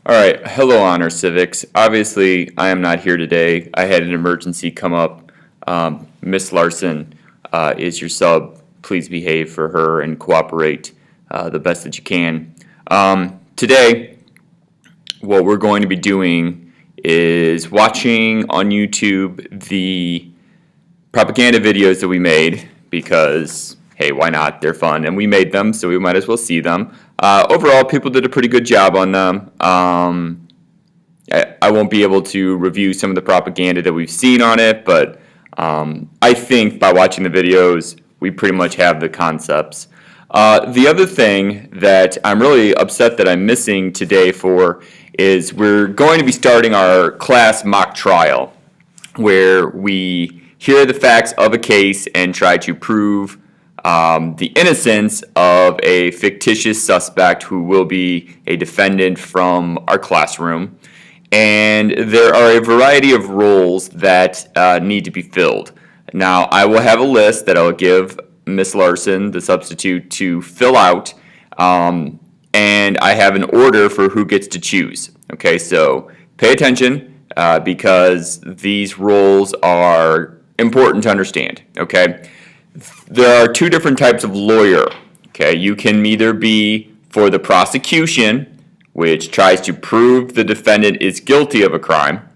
All right, hello, Honor Civics. Obviously, I am not here today. I had an emergency come up. Miss Larson is your sub. Please behave for her and cooperate the best that you can. Today, what we're going to be doing is watching on YouTube the propaganda videos that we made because, hey, why not? They're fun, and we made them, so we might as well see them. Overall, people did a pretty good job on them. I won't be able to review some of the propaganda that we've seen on it, but I think by watching the videos, we pretty much have the concepts. The other thing that I'm really upset that I'm missing today for is we're going to be starting our class mock trial, where we hear the facts of a case and try to prove the innocence of a fictitious suspect who will be a defendant from our classroom. And there are a variety of roles that need to be filled. Now, I will have a list that I'll give Miss Larson, the substitute, to fill out, and I have an order for who gets to choose. Okay, so pay attention because these roles are important to understand. Okay, there are two different types of lawyer. Okay, you can either be for the prosecution, which tries to prove the defendant is guilty of a crime,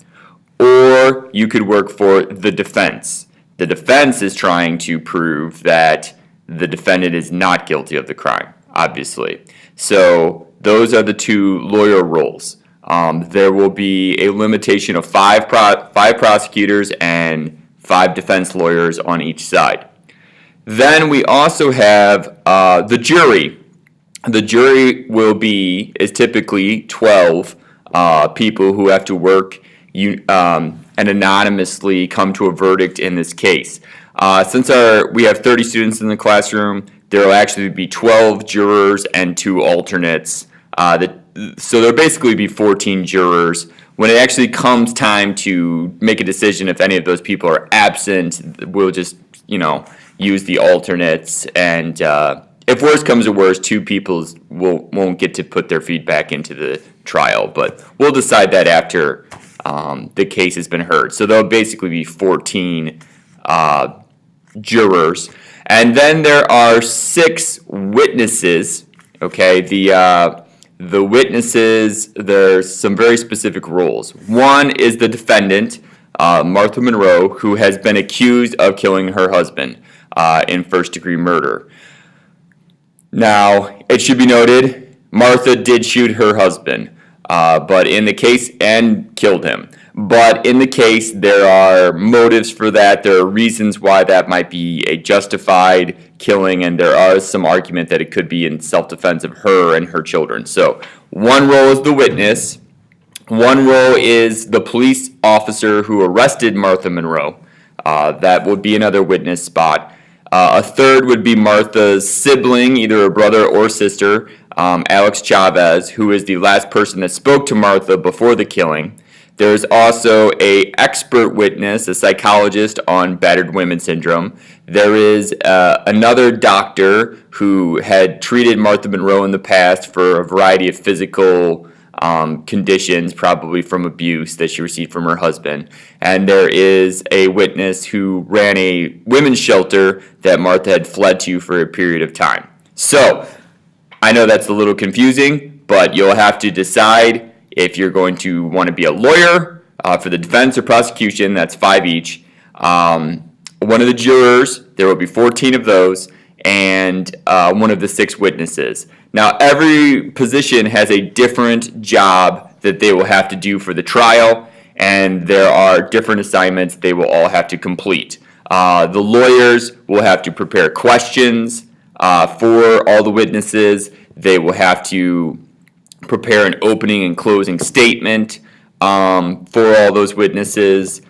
or you could work for the defense. The defense is trying to prove that the defendant is not guilty of the crime, obviously. So those are the two lawyer roles. There will be a limitation of five prosecutors and 5 defense lawyers on each side. Then we also have the jury. The jury is typically 12 people who have to work and anonymously come to a verdict in this case. Since we have 30 students in the classroom, there will actually be 12 jurors and 2 alternates. So there'll basically be 14 jurors. When it actually comes time to make a decision, if any of those people are absent, we'll just, use the alternates. And if worse comes to worse, 2 people won't get to put their feedback into the trial. But we'll decide that after the case has been heard. So there'll basically be 14 jurors. And then there are 6 witnesses. Okay, the witnesses, there's some very specific roles. One is the defendant, Martha Monroe, who has been accused of killing her husband in first-degree murder. Now, it should be noted, Martha did shoot her husband, but in the case, and killed him. But in the case, there are motives for that. There are reasons why that might be a justified killing, and there are some argument that it could be in self-defense of her and her children. So one role is the witness. One role is the police officer who arrested Martha Monroe. That would be another witness spot. A third would be Martha's sibling, either a brother or sister, Alex Chavez, who is the last person that spoke to Martha before the killing. There's also an expert witness, a psychologist on battered women syndrome. There is another doctor who had treated Martha Monroe in the past for a variety of physical conditions, probably from abuse that she received from her husband. And there is a witness who ran a women's shelter that Martha had fled to for a period of time. So, I know that's a little confusing, but you'll have to decide if you're going to want to be a lawyer for the defense or prosecution. That's 5 each. One of the jurors, there will be 14 of those, and one of the 6 witnesses. Now, every position has a different job that they will have to do for the trial, and there are different assignments they will all have to complete. The lawyers will have to prepare questions for all the witnesses. They will have to prepare an opening and closing statement for all those witnesses.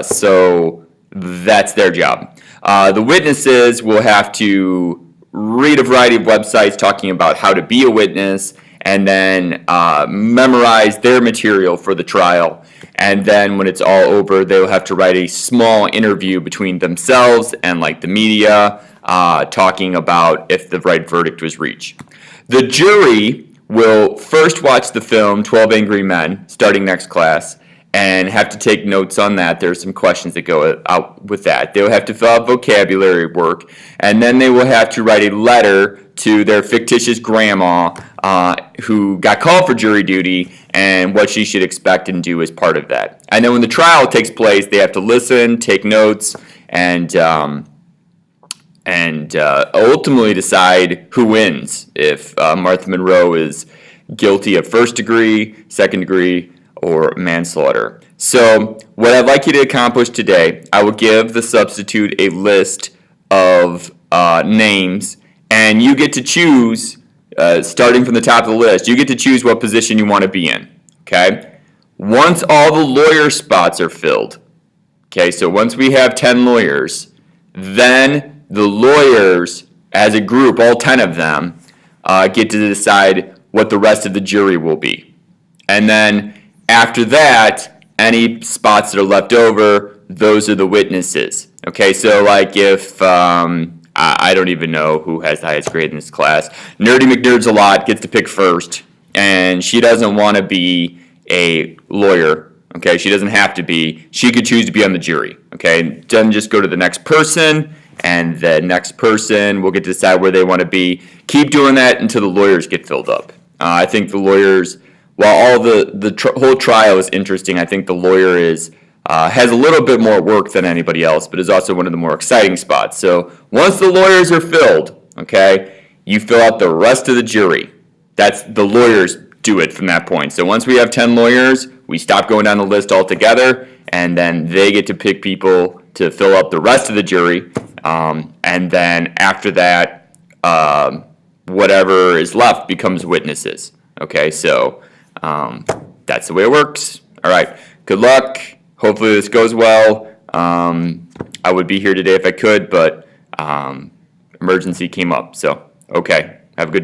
So that's their job. The witnesses will have to read a variety of websites talking about how to be a witness, and then memorize their material for the trial. And then when it's all over, they'll have to write a small interview between themselves and the media, talking about if the right verdict was reached. The jury will first watch the film 12 Angry Men starting next class and have to take notes on that. There's some questions that go out with that. They'll have to fill out vocabulary work, and then they will have to write a letter to their fictitious grandma who got called for jury duty and what she should expect and do as part of that. And then when the trial takes place, they have to listen, take notes, and ultimately decide who wins, if Martha Monroe is guilty of first degree, second degree, or manslaughter. So what I'd like you to accomplish today, I will give the substitute a list of names, and you get to choose, starting from the top of the list, you get to choose what position you want to be in, okay? Once all the lawyer spots are filled, okay, so once we have 10 lawyers, then the lawyers, as a group, all 10 of them, get to decide what the rest of the jury will be. And then after that, any spots that are left over, those are the witnesses. Okay, so like if, I don't even know who has the highest grade in this class, Nerdy McNerds-a-lot gets to pick first, and she doesn't want to be a lawyer. Okay, she doesn't have to be. She could choose to be on the jury. Okay, then just go to the next person, and the next person will get to decide where they want to be. Keep doing that until the lawyers get filled up. I think the lawyers, while all the whole trial is interesting, I think the lawyer has a little bit more work than anybody else, but is also one of the more exciting spots. So once the lawyers are filled, okay, you fill out the rest of the jury. That's the lawyers do it from that point. So once we have 10 lawyers, we stop going down the list altogether, and then they get to pick people to fill up the rest of the jury. And then after that, whatever is left becomes witnesses. Okay, so that's the way it works. All right, good luck. Hopefully this goes well. I would be here today if I could, but emergency came up. So, okay, have a good day.